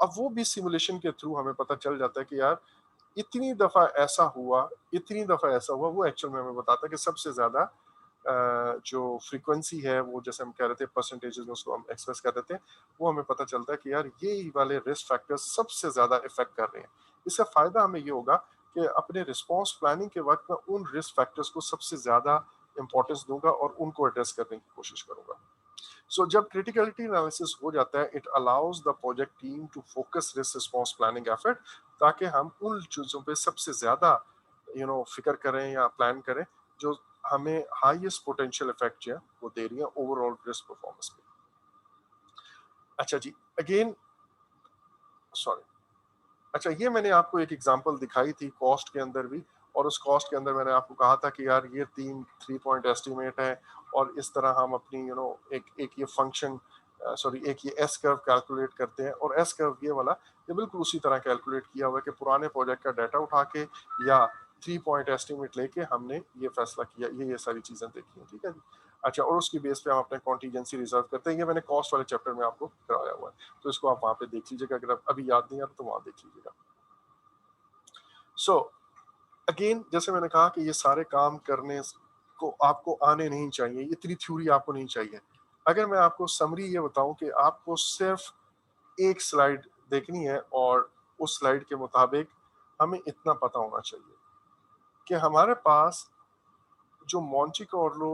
अब वो भी सिमुलेशन के थ्रू हमें पता चल जाता है कि यार इतनी दफा ऐसा हुआ, इतनी दफा ऐसा हुआ, वो एक्चुअल में हमें बताता है कि सबसे ज्यादा जो फ्रीक्वेंसी है, वो जैसे हम कह रहे थे परसेंटेजेस में उसको हम एक्सप्रेस कर देते हैं, वो हमें पता चलता है कि यार ये वाले रिस्क फैक्टर्स सबसे ज्यादा इफेक्ट कर रहे हैं। इससे फायदा हमें ये होगा कि अपने रिस्पॉन्स प्लानिंग के वक्त मैं उन रिस्क फैक्टर्स को सबसे ज्यादा इंपॉर्टेंस दूंगा और उनको एड्रेस करने की कोशिश करूंगा। सो जब क्रिटिकलिटी एनालिसिस हो जाता है, it allows the project team to focus risk response planning effort, ताकि हम उन चीजों पे सबसे ज्यादा फिक्र करें या प्लान करें जो हमें हाईएस्ट पोटेंशियल इफेक्ट जो है वो दे रही है ओवरऑल रिस्क परफॉर्मेंस पे। अच्छा जी, अगेन सॉरी, अच्छा ये मैंने आपको एक एग्जांपल दिखाई थी कॉस्ट के अंदर भी, और उस कॉस्ट के अंदर मैंने आपको कहा था कि यार ये तीन 3 पॉइंट एस्टिमेट है, और इस तरह हम अपनी एक एक ये फंक्शन सॉरी एक ये एस कर्व कैलकुलेट करते हैं, और एस कर्व ये वाला ये बिल्कुल उसी तरह कैलकुलेट किया हुआ है कि पुराने प्रोजेक्ट का डाटा उठा के या 3 पॉइंट एस्टिमेट लेके हमने ये फैसला किया, ये सारी चीजें देखी हैं, ठीक है जी। अच्छा, और उसकी बेस पे हम अपने कॉन्टीजेंसी रिजर्व करते हैं, ये मैंने कॉस्ट वाले चैप्टर में आपको कराया हुआ है, तो इसको आप वहां पे देख लीजिएगा, अगर आप अभी याद नहीं आ रहा तो वहां देख लीजिएगा। सो अगेन, जैसे मैंने कहा कि ये सारे काम करने को आपको आने नहीं चाहिए, इतनी थ्योरी आपको नहीं चाहिए। अगर मैं आपको समरी ये बताऊं कि आपको सिर्फ एक स्लाइड देखनी है और उस स्लाइड के मुताबिक हमें इतना पता होना चाहिए कि हमारे पास जो मॉन्टी कार्लो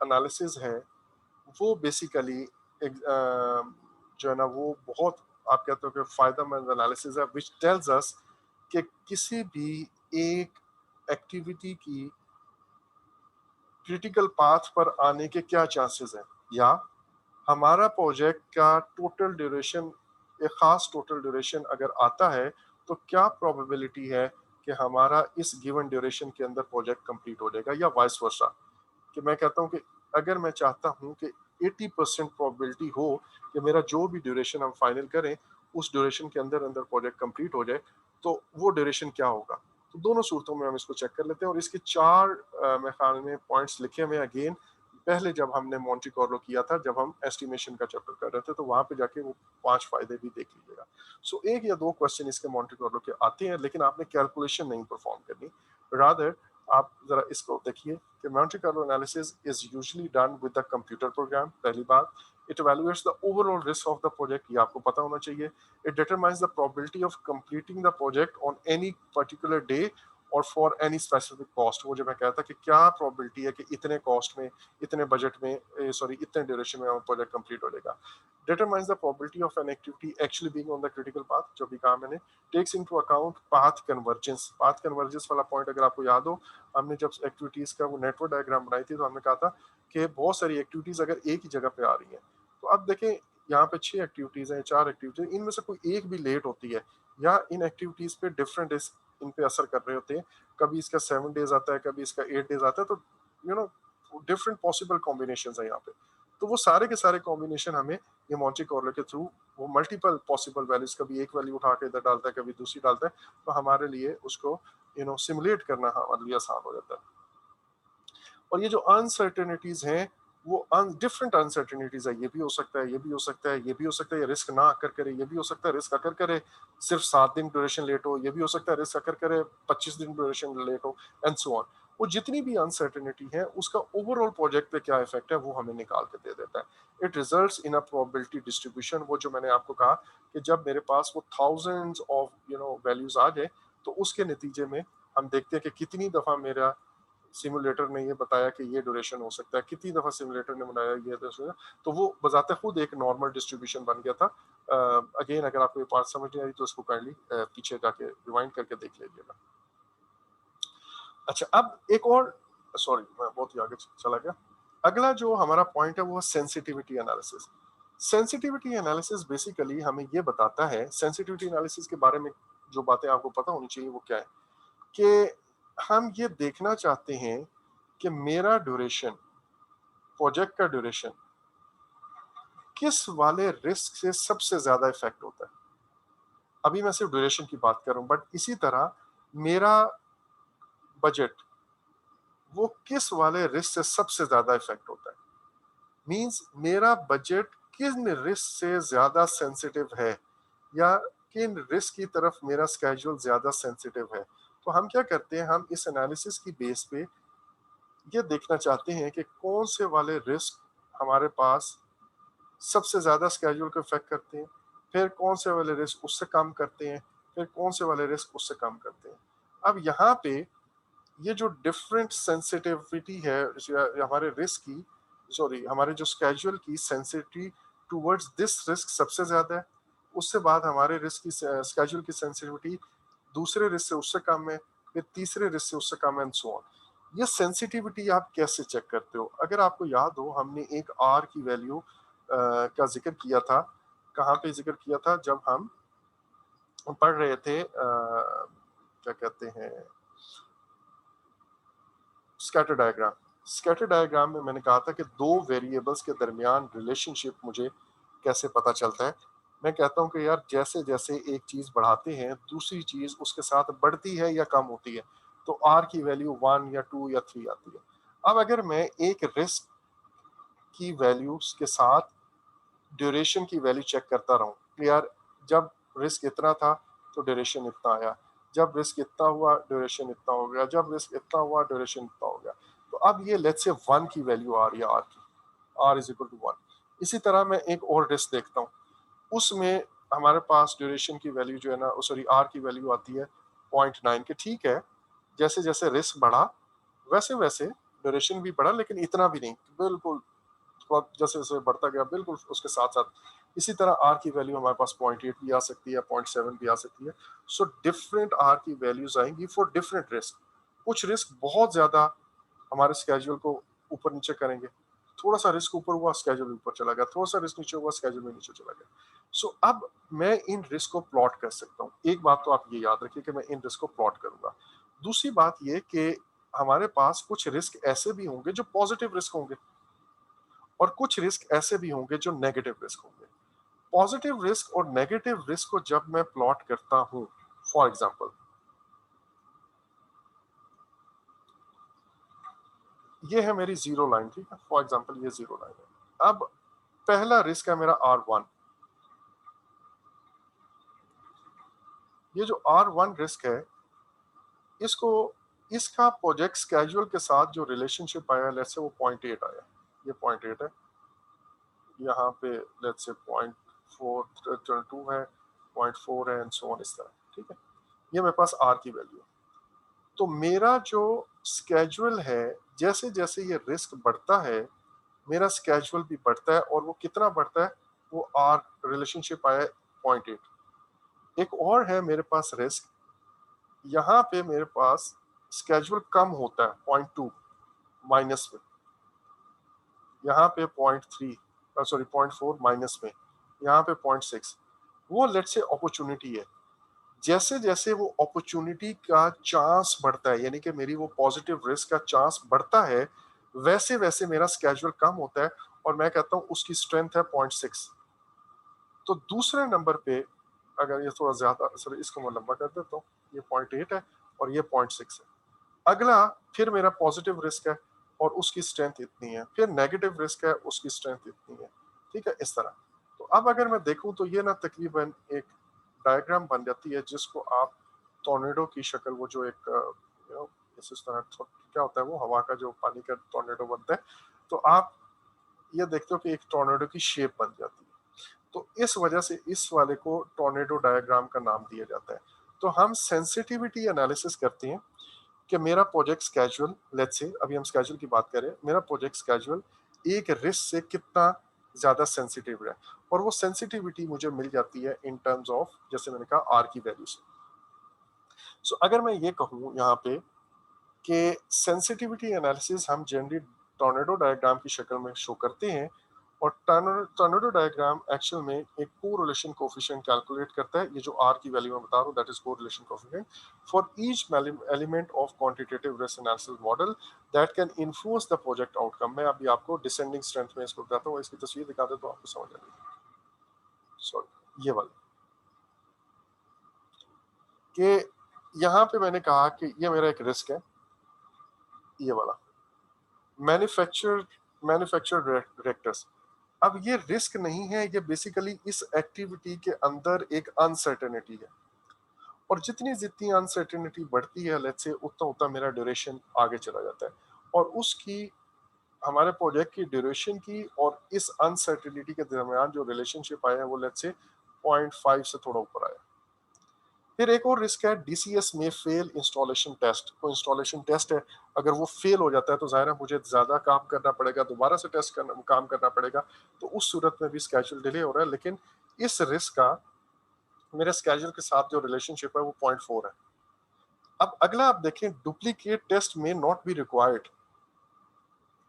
एनालिसिस है वो बेसिकली जो है ना वो बहुत, आप कहते हो कि फायदेमंद एनालिसिस है, विच टेल्स अस कि किसी भी एक एक्टिविटी की क्रिटिकल पाथ पर आने के क्या चांसेस हैं, या हमारा प्रोजेक्ट का टोटल ड्यूरेशन, एक खास टोटल ड्यूरेशन अगर आता है तो क्या प्रोबेबिलिटी है कि हमारा इस गिवन ड्यूरेशन के अंदर प्रोजेक्ट कंप्लीट हो जाएगा, या वाइस वर्सा। कि मैं कहता हूं कि अगर मैं चाहता हूं कि 80% प्रोबेबिलिटी हो कि मेरा जो भी ड्यूरेशन हम फाइनल करें उस ड्यूरेशन के अंदर अंदर प्रोजेक्ट कंप्लीट हो जाए, तो वो ड्यूरेशन क्या होगा। तो दोनों सूरतों में हम इसको चेक कर लेते हैं, और इसके 4 मेरे ख्याल में पॉइंट्स लिखे हुए अगेन, पहले जब हमने मॉन्टी कार्लो किया था, जब हम एस्टिमेशन का चैप्टर कर रहे थे, तो वहां पे जाके वो 5 फायदे भी देख लीजिएगा। सो एक या दो क्वेश्चन इसके मॉन्टी कार्लो के आते हैं, लेकिन आपने कैलकुलेशन नहीं परफॉर्म करनी, रादर आप जरा इसको देखिए कि Monte Carlo analysis is usually done with the computer program. पहली बात, it evaluates the overall risk of the project, ये आपको पता होना चाहिए। It determines the probability of completing the project on any particular day और फॉर एनी स्पेसिफिक कॉस्ट। वो जो मैं कहता कि क्या प्रोबेबिलिटी है कि इतने कॉस्ट में, इतने बजट में, सॉरी इतने ड्यूरेशन में प्रोजेक्ट कंप्लीट हो जाएगा। Determines the probability of an activity actually being on the critical path, जो भी कहा मैंने। Takes into account path convergence, path convergence वाला पॉइंट अगर आपको याद हो, हमने जब एक्टिविटीज का वो नेटवर्क डायग्राम बनाई थी तो हमने कहा था कि बहुत सारी एक्टिविटीज अगर एक ही जगह पे आ रही हैं, तो अब देखें यहाँ पे 6 एक्टिविटीज हैं, 4 एक्टिविटीज, इनमें से कोई एक भी लेट होती है या इन एक्टिविटीज पे डिफरेंट इन पे असर कर रहे होते हैं, कभी इसका 7 डेज आता है, कभी इसका 8 डेज आता है, तो you know different possible combination है यहाँ पे। तो वो सारे के सारे कॉम्बिनेशन हमें ये मॉन्टी कार्लो के थ्रू, वो मल्टीपल पॉसिबल वैल्यूज, कभी एक वैल्यू उठा के इधर डालता है, कभी दूसरी डालता है, तो हमारे लिए उसको सिमुलेट करना हमारे लिए आसान हो जाता है। और ये जो अनसर्टेनिटीज हैं वो डिफरेंट अनसर्टेनिटीज है, ये भी हो सकता है, ये भी हो सकता है, ये भी हो सकता है, ये रिस्क ना आकर करे, ये भी हो सकता है रिस्क आकर करे सिर्फ 7 दिन ड्यूरेशन लेट हो, ये भी हो सकता है रिस्क आकर करे 25 दिन ड्यूरेशन लेट हो, एंड सो ऑन। वो जितनी भी अनसर्टेनिटी है उसका ओवरऑल प्रोजेक्ट पे क्या इफेक्ट है वो हमें निकाल के दे देता है। It results in a probability distribution. वो जो मैंने आपको कहा कि जब मेरे पास वो थाउजेंड्स ऑफ वैल्यूज आ जाए, तो उसके नतीजे में हम देखते हैं कि कितनी दफा मेरा सिमुलेटर ने ये बताया कि ये ड्यूरेशन हो सकता है, कितनी दफा सिमुलेटर ने बनाया ये ड्यूरेशन, तो वो बजाते खुद एक नॉर्मल डिस्ट्रीब्यूशन बन गया था। अगेन अगर आपको ये पार्ट समझ नहीं आई तो इसको काइंडली पीछे जाके रिवाइंड करके देख लीजिएगा। अच्छा, अब एक और, सॉरी मैं बहुत ही आगे चला गया। अगला जो हमारा पॉइंट है वो sensitivity analysis. Sensitivity analysis basically हमें ये बताता है, सेंसिटिविटी एनालिसिस के बारे में जो बातें आपको पता होनी चाहिए वो क्या है, कि हम ये देखना चाहते हैं कि मेरा ड्यूरेशन, प्रोजेक्ट का ड्यूरेशन किस वाले रिस्क से सबसे ज्यादा इफेक्ट होता है। अभी मैं सिर्फ ड्यूरेशन की बात कर रहा हूं, बट इसी तरह मेरा बजट वो किस वाले रिस्क से सबसे ज्यादा इफेक्ट होता है। मींस मेरा बजट किन रिस्क से ज्यादा सेंसिटिव है, या किन रिस्क की तरफ मेरा स्केड्यूल ज्यादा सेंसिटिव है। तो हम क्या करते हैं, हम इस एनालिसिस की बेस पे ये देखना चाहते हैं कि कौन से वाले रिस्क हमारे पास सबसे ज्यादा स्केड्यूल को इफेक्ट करते हैं, फिर कौन से वाले रिस्क उससे कम करते हैं, फिर कौन से वाले रिस्क उससे कम करते हैं। अब यहाँ पे ये जो डिफरेंट सेंसिटिविटी है हमारे रिस्क की, सॉरी हमारे जो स्केड्यूल की सेंसिटिविटी टुवर्ड्स दिस रिस्क सबसे ज्यादा है, उससे बाद हमारे रिस्क की स्केड्यूल की सेंसिटिविटी दूसरे रिस्क से उससे कम है, फिर तीसरे रिस्क से उससे कम है, एंड सो ऑन। ये सेंसिटिविटी आप कैसे चेक करते हो? अगर आपको याद हो, हमने एक आर की वैल्यू का जिक्र किया था। कहाँ पे जिक्र किया था? जब हम पढ़ रहे थे क्या कहते हैं, स्कैटर डायग्राम। स्कैटर डायग्राम में मैंने कहा था कि दो वेरिएबल्स के दरमियान रिलेशनशिप मुझे कैसे पता चलता है। मैं कहता हूं कि यार जैसे जैसे एक चीज बढ़ाते हैं दूसरी चीज उसके साथ बढ़ती है या कम होती है। तो आर की वैल्यू 1 या 2 या 3 आती है। अब अगर मैं एक रिस्क की वैल्यूज के साथ ड्यूरेशन की वैल्यू चेक करता रहूं कि यार जब रिस्क इतना था तो ड्यूरेशन इतना आया, जब रिस्क इतना हुआ ड्यूरेशन इतना हो गया, जब रिस्क इतना हुआ ड्यूरेशन इतना हो गया, तो अब ये लेट्स से 1 की वैल्यू आ रही है आर की, आर इज इक्वल टू 1। इसी तरह मैं एक और रिस्क देखता हूँ, उसमें हमारे पास ड्यूरेशन की वैल्यू जो है ना, सॉरी आर की वैल्यू आती है 0.9 के। ठीक है, जैसे जैसे रिस्क बढ़ा वैसे वैसे ड्यूरेशन भी बढ़ा, लेकिन इतना भी नहीं, बिल्कुल जैसे जैसे बढ़ता गया बिल्कुल उसके साथ साथ। इसी तरह आर की वैल्यू हमारे पास 0.8 भी आ सकती है, 0.7 भी आ सकती है। सो डिफरेंट आर की वैल्यूज आएंगी फॉर डिफरेंट रिस्क। कुछ रिस्क बहुत ज्यादा हमारे स्केड्यूल को ऊपर नीचे करेंगे, थोड़ा सा रिस्क ऊपर हुआ स्केड्यूल ऊपर चला गया, थोड़ा सा रिस्क नीचे हुआ स्केड्यूल में नीचे चला गया। सो अब मैं इन रिस्क को प्लॉट कर सकता हूँ। एक बात तो आप ये याद रखिए कि मैं इन रिस्क को प्लॉट करूंगा। दूसरी बात ये कि हमारे पास कुछ रिस्क ऐसे भी होंगे जो पॉजिटिव रिस्क होंगे, और कुछ रिस्क ऐसे भी होंगे जो नेगेटिव रिस्क होंगे। पॉजिटिव रिस्क और नेगेटिव रिस्क को जब मैं प्लॉट करता हूं, फॉर एग्जांपल ये है मेरी जीरो लाइन, ठीक है, फॉर एग्जांपल ये जीरो लाइन है। अब पहला रिस्क है मेरा R1। ये जो R1 रिस्क है, इसको इसका प्रोजेक्ट स्केड्यूल के साथ जो रिलेशनशिप आया, लेट्स से वो 0.8 आया, ये 0.8 है, यहाँ पे लेट्स से 0.4 है, 0.4 है एंड सो ऑन, इस तरह, ठीक है। ये मेरे पास R की वैल्यू है। तो मेरा जो स्केड्यूल है, जैसे जैसे ये रिस्क बढ़ता है मेरा स्केड्यूल भी बढ़ता है, और वो कितना बढ़ता है, वो आर रिलेशनशिप आया 0.8। एक और है मेरे पास रिस्क, यहाँ पे मेरे पास स्केड्यूल कम होता है 0.2 माइनस में, यहाँ पे 0.3 सॉरी 0.4 माइनस में, यहाँ पे 0.6। वो लेट से अपॉर्चुनिटी है। जैसे जैसे वो अपॉर्चुनिटी का चांस बढ़ता है, यानी कि मेरी वो पॉजिटिव रिस्क का चांस बढ़ता है, वैसे वैसे मेरा स्केड्यूल कम होता है, और मैं कहता हूँ उसकी स्ट्रेंथ है 0.6। तो दूसरे नंबर पे अगर ये थोड़ा ज्यादा, सॉरी इसको मैं लंबा कर देता हूँ, ये 0.8 है और ये 0.6 है। अगला फिर मेरा पॉजिटिव रिस्क है और उसकी स्ट्रेंथ इतनी है, फिर नेगेटिव रिस्क है उसकी स्ट्रेंथ इतनी है, ठीक है, इस तरह। तो अब अगर मैं देखूं तो ये ना तकरीबन एक डायग्राम बन जाती है, जिसको आप टोर्नेडो की शक्ल, वो जो एक इस तरह क्या होता है, वो हवा का जो पानी का टोर्नेडो बनता है, तो आप ये देखते हो कि एक टोर्नेडो की शेप बन जाती है। तो इस वजह से इस वाले को टोर्नेडो डायग्राम का नाम दिया जाता है। तो हम सेंसिटिविटी एनालिसिस करते हैं कि मेरा प्रोजेक्ट स्केड्यूल, लेट्स से अभी हम स्केड्यूल की बात करें, मेरा प्रोजेक्ट स्केड्यूल एक रिस्क से कितना ज्यादा सेंसिटिव है, और वो सेंसिटिविटी मुझे मिल जाती है इन टर्म्स ऑफ, जैसे मैंने कहा, आर की वैल्यू से। सो अगर मैं ये कहूँ यहाँ पे कि सेंसिटिविटी एनालिसिस हम जनरली टोर्नेडो डायग्राम की शक्ल में शो करते हैं, और टोर्नेडो डायग्राम एक्चुअल में एक कोरिलेशन कोफिशिएंट कैलकुलेट करता है। ये जो आर की वैल्यू मैं बता रहा हूँ, that is correlation coefficient for each element of quantitative risk analysis model that can influence the project outcome. मैं अभी आपको डिसेंडिंग स्ट्रेंथ में इसको बताता हूँ, इसकी तस्वीर दिखा दे तो आपको समझ आ जाएगी। सॉरी, ये वाली, कि यहाँ पे मैंने कहा कि ये मेरा एक रिस्क है, ये वाला मैन्युफैक्चर मैन्युफैक्चर डायरेक्टर्स। अब ये रिस्क नहीं है, ये बेसिकली इस एक्टिविटी के अंदर एक अनसर्टेनिटी है, और जितनी जितनी अनसर्टेनिटी बढ़ती है लेट्स से, उतना उतना मेरा ड्यूरेशन आगे चला जाता है, और उसकी, हमारे प्रोजेक्ट की ड्यूरेशन की और इस अनसर्टेनिटी के दरमियान जो रिलेशनशिप आया है, वो लेट्स से 0.5 से थोड़ा ऊपर आया। फिर एक और रिस्क है डीसीएस में फेल इंस्टॉलेशन टेस्ट। कोई इंस्टॉलेशन टेस्ट है, अगर वो फेल हो जाता है तो जाहिर है मुझे ज्यादा काम करना पड़ेगा, दोबारा से टेस्ट करना, काम करना पड़ेगा, तो उस सूरत में भी स्केड्यूल डिले हो रहा है। लेकिन इस रिस्क का मेरे स्केड्यूल के साथ जो रिलेशनशिप है वो 0.4 है। अब अगला आप देखें, डुप्लीकेट टेस्ट में नॉट बी रिक्वायर्ड।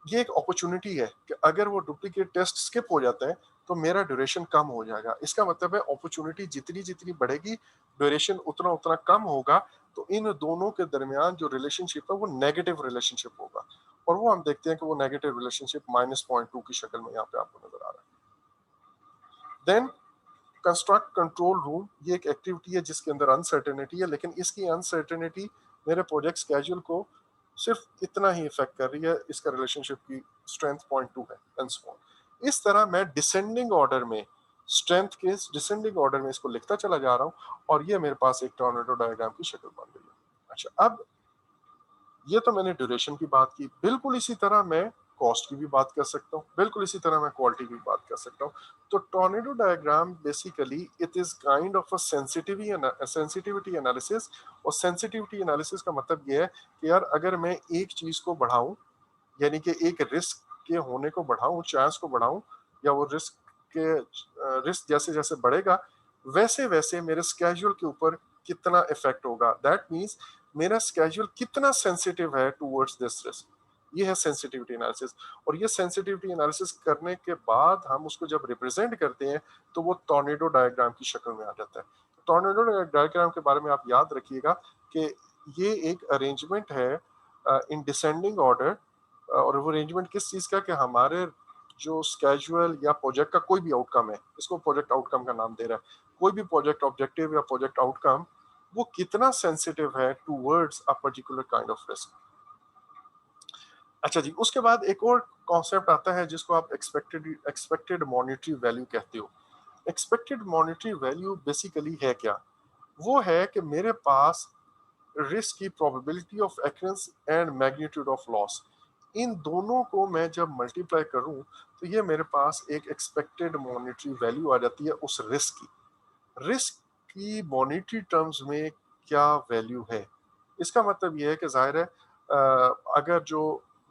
ये एक अपॉर्चुनिटी है कि अगर वो डुप्लीकेट टेस्ट स्किप हो जाता है तो मेरा ड्यूरेशन कम हो जाएगा। इसका मतलब है अपॉर्चुनिटी जितनी जितनी बढ़ेगी, ड्यूरेशन उतना उतना कम होगा। तो इन दोनों के दरमियान जो रिलेशनशिप है वो नेगेटिव रिलेशनशिप होगा, और वो हम देखते हैं कि वो नेगेटिव रिलेशनशिप -0.2 की शक्ल में यहाँ पे आपको नजर आ रहा है। देन कंस्ट्रक्ट कंट्रोल रूम, ये एक एक्टिविटी है जिसके अंदर अनसर्टेनिटी है, लेकिन इसकी अनसर्टेनिटी मेरे प्रोजेक्ट स्केड्यूल को सिर्फ इतना ही इफेक्ट कर रही है, इसका रिलेशनशिप की स्ट्रेंथ 0.2 है एंड सो ऑन। इस तरह मैं डिसेंडिंग ऑर्डर में स्ट्रेंथ के डिसेंडिंग ऑर्डर में इसको लिखता चला जा रहा हूँ और ये मेरे पास एक टॉर्नेडो डायग्राम की शक्ल बन गई है। अच्छा, अब ये तो मैंने ड्यूरेशन की बात की, बिल्कुल इसी तरह मैं कॉस्ट की भी बात कर सकता हूँ, बिल्कुल इसी तरह मैं क्वालिटी की भी बात कर सकता हूँ। तो tornado diagram basically it is kind of a sensitivity analysis. और सेंसिटिविटी एनालिसिस का मतलब ये है कि यार अगर मैं एक चीज को बढ़ाऊं, यानी कि एक रिस्क के होने को बढ़ाऊं, चांस को बढ़ाऊं, या वो रिस्क जैसे जैसे बढ़ेगा वैसे वैसे मेरे स्केड्यूल के ऊपर कितना इफेक्ट होगा। दैट मींस मेरा स्केड्यूल कितना सेंसिटिव है टुवर्ड्स दिस रिस्क। ये है सेंसिटिविटी एनालिसिस। और ये सेंसिटिविटी एनालिसिस करने के बाद हम उसको जब रिप्रेजेंट करते हैं तो वो टॉर्नेडो डायग्राम की शक्ल में आ जाता है। टॉर्नेडो डायग्राम के बारे में आप याद रखिएगा कि ये एक अरेंजमेंट है इन डिसेंडिंग ऑर्डर। और वो अरेंजमेंट किस चीज का, कि हमारे जो स्केड्यूल या प्रोजेक्ट का कोई भी आउटकम है, इसको प्रोजेक्ट आउटकम का नाम दे रहा है, कोई भी प्रोजेक्ट ऑब्जेक्टिव या प्रोजेक्ट आउटकम वो कितना सेंसिटिव है towards a particular kind of risk. अच्छा जी, उसके बाद एक और कॉन्सेप्ट आता है जिसको आप एक्सपेक्टेड मॉनेटरी वैल्यू कहते हो। एक्सपेक्टेड मॉनेटरी वैल्यू बेसिकली है क्या? वो है कि मेरे पास रिस्क की probability of occurrence and magnitude of loss, इन दोनों को मैं जब मल्टीप्लाई करूं तो ये मेरे पास एक एक्सपेक्टेड मॉनेटरी वैल्यू आ जाती है उस रिस्क की। रिस्क की मॉनेटरी टर्म्स में क्या वैल्यू है, इसका मतलब ये है कि जाहिर है अगर जो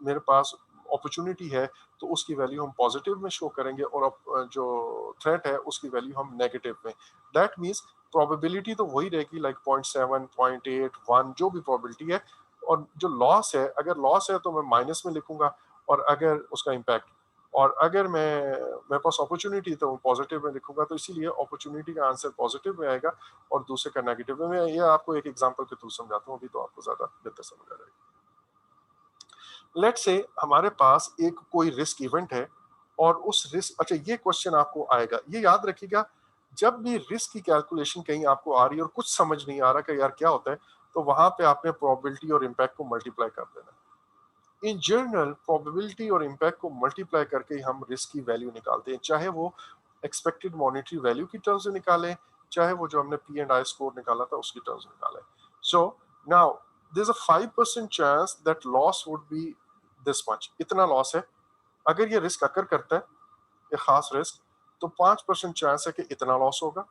मेरे पास अपॉर्चुनिटी है तो उसकी वैल्यू हम पॉजिटिव में शो करेंगे, और जो थ्रेट है उसकी वैल्यू हम नेगेटिव में। दैट मीन्स प्रोबेबिलिटी तो वही रहेगी, लाइक 0.7, 0.8, 1 जो भी प्रोबेबिलिटी है। और जो लॉस है, अगर लॉस है तो मैं माइनस में लिखूंगा, और अगर उसका इम्पैक्ट, और अगर मेरे पास अपॉर्चुनिटी तो मैं पॉजिटिव में लिखूंगा। तो इसीलिए अपॉर्चुनिटी का आंसर पॉजिटिव में आएगा और दूसरे का नेगेटिव में। मैं ये आपको एक एग्जांपल के थ्रू समझाता हूँ, अभी तो आपको ज्यादा बेहतर समझ आ जाएगा। लेट्स से हमारे पास एक कोई रिस्क इवेंट है और उस रिस्क, अच्छा ये क्वेश्चन आपको आएगा, ये याद रखिएगा, जब भी रिस्क की कैलकुलेशन कहीं आपको आ रही है और कुछ समझ नहीं आ रहा कि यार क्या होता है, तो वहां पे आपने प्रोबेबिलिटी और इम्पैक्ट को मल्टीप्लाई कर देना। इन जनरल प्रोबेबिलिटी और इम्पैक्ट को मल्टीप्लाई करके हम रिस्क की वैल्यू निकालते हैं, चाहे वो एक्सपेक्टेड मॉनेटरी वैल्यू की टर्म्स में निकालें, चाहे वो जो हमने P&I स्कोर निकाला था उसकी टर्म्स में निकालें। So now there is a 5% chance that loss would be this much, इतना लॉस है। अगर ये रिस्क अकर करता है, ये खास रिस्क, तो 5% चांस है कि इतना लॉस होगा,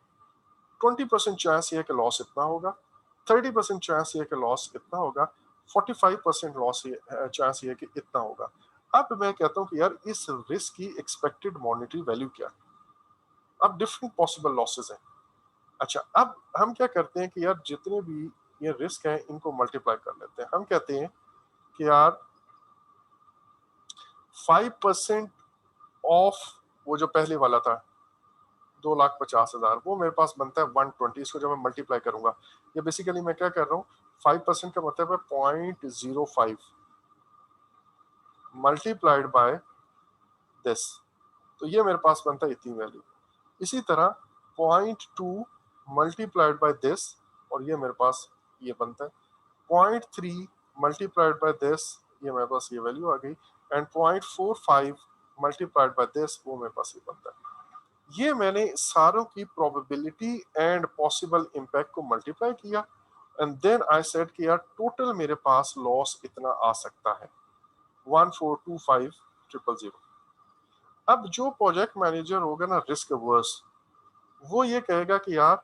20% चांस ये है कि लॉस इतना होगा, 30% चांस ये है कि लॉस इतना होगा, 45% लॉस चांस ये है कि इतना होगा। अब मैं कहता हूं कि यार इस रिस्क की एक्सपेक्टेड मॉनेटरी वैल्यू क्या है। अब डिफरेंट पॉसिबल लॉसेस हैं। अच्छा, अब हम क्या करते हैं कि यार जितने भी ये रिस्क हैं इनको मल्टीप्लाई कर लेते हैं। हम कहते हैं कि यार 5% ऑफ वो जो पहले वाला था 2,50,000, वो मेरे पास बनता है 120। इसको जब मैं मल्टीप्लाई करूंगा, ये बेसिकली मैं क्या कर रहा हूँ, 5% का मतलब है 0.05 मल्टीप्लाइड बाय दिस, तो ये मेरे पास बनता है इतनी वैल्यू। इसी तरह 0.2 मल्टीप्लाइड बाय दिस, और ये मेरे पास ये बनता है 0.3 मल्टीप्लाइड बाय दिस, ये मेरे पास ये वैल्यू आ गई। एंड 0.45 मल्टीप्लाइड बाय दिस, वो मेरे पास ये बनता है। ये मैंने सारों की प्रोबेबिलिटी एंड पॉसिबल इम्पैक्ट को मल्टीप्लाई किया, एंड देन आई सेड कि यार टोटल मेरे पास लॉस इतना आ सकता है 1,425,000। अब जो प्रोजेक्ट मैनेजर होगा ना रिस्क अवर्स, वो ये कहेगा कि यार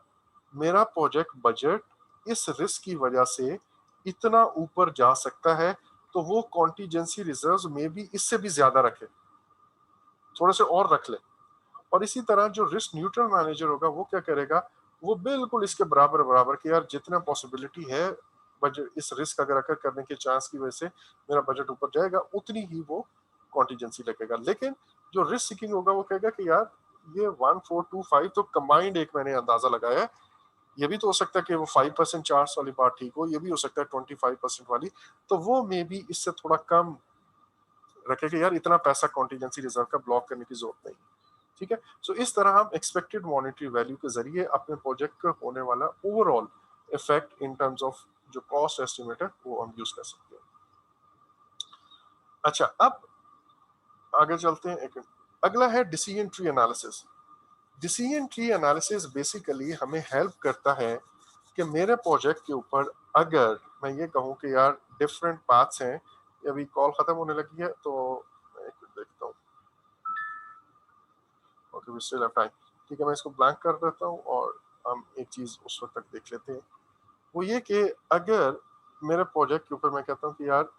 मेरा प्रोजेक्ट बजट इस रिस्क की वजह से इतना ऊपर जा सकता है, तो वो कॉन्टीजेंसी रिजर्व में भी इससे भी ज्यादा रखे, थोड़े से और रख ले। और इसी तरह जो रिस्क न्यूट्रल मैनेजर होगा वो क्या करेगा, वो बिल्कुल इसके बराबर बराबर कि यार जितना पॉसिबिलिटी है बजट इस रिस्क अगर अकर करने के चांस की वजह से मेरा बजट ऊपर जाएगा, उतनी ही वो कॉन्टीजेंसी लगेगा। लेकिन जो रिस्क सीकिंग होगा वो कहेगा कि यार ये 1,425 तो कंबाइंड एक मैंने अंदाजा लगाया है, ये भी तो हो सकता है कि वो 5% चार्ज वाली बात ठीक हो, ये भी हो सकता है 25% वाली, तो वो मे बी इससे थोड़ा कम रखे कि यार इतना पैसा कॉन्टीजेंसी रिजर्व का ब्लॉक करने की जरूरत नहीं। ठीक है। सो इस तरह हम एक्सपेक्टेड मॉनेटरी वैल्यू के जरिए अपने प्रोजेक्ट का होने वाला overall effect in terms of जो कॉस्ट एस्टिमेट है वो हम यूज कर सकते हैं। अच्छा, अब आगे चलते हैं। एक अगला है decision tree analysis. Decision tree analysis basically हमें हेल्प करता है कि मेरे प्रोजेक्ट के ऊपर अगर मैं ये कहूँ कि यार डिफरेंट पाथ्स हैं, अभी कॉल खत्म होने लगी है तो मैं एक मिनट देखता हूँ। Okay, we still have time. ठीक है, मैं इसको ब्लैंक कर देता हूँ और हम एक चीज उस वक्त तक देख लेते हैं। वो ये कि अगर मेरे प्रोजेक्ट के ऊपर मैं कहता हूँ कि यार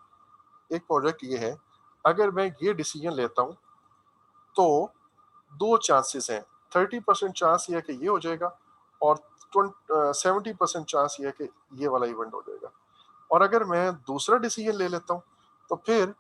एक प्रोजेक्ट ये है, अगर मैं ये डिसीजन लेता हूँ तो दो चांसेस हैं। 30% चांस ये है कि ये हो जाएगा और 70% चांस ये है कि ये वाला इवेंट हो जाएगा। और अगर मैं दूसरा डिसीजन ले लेता हूँ तो फिर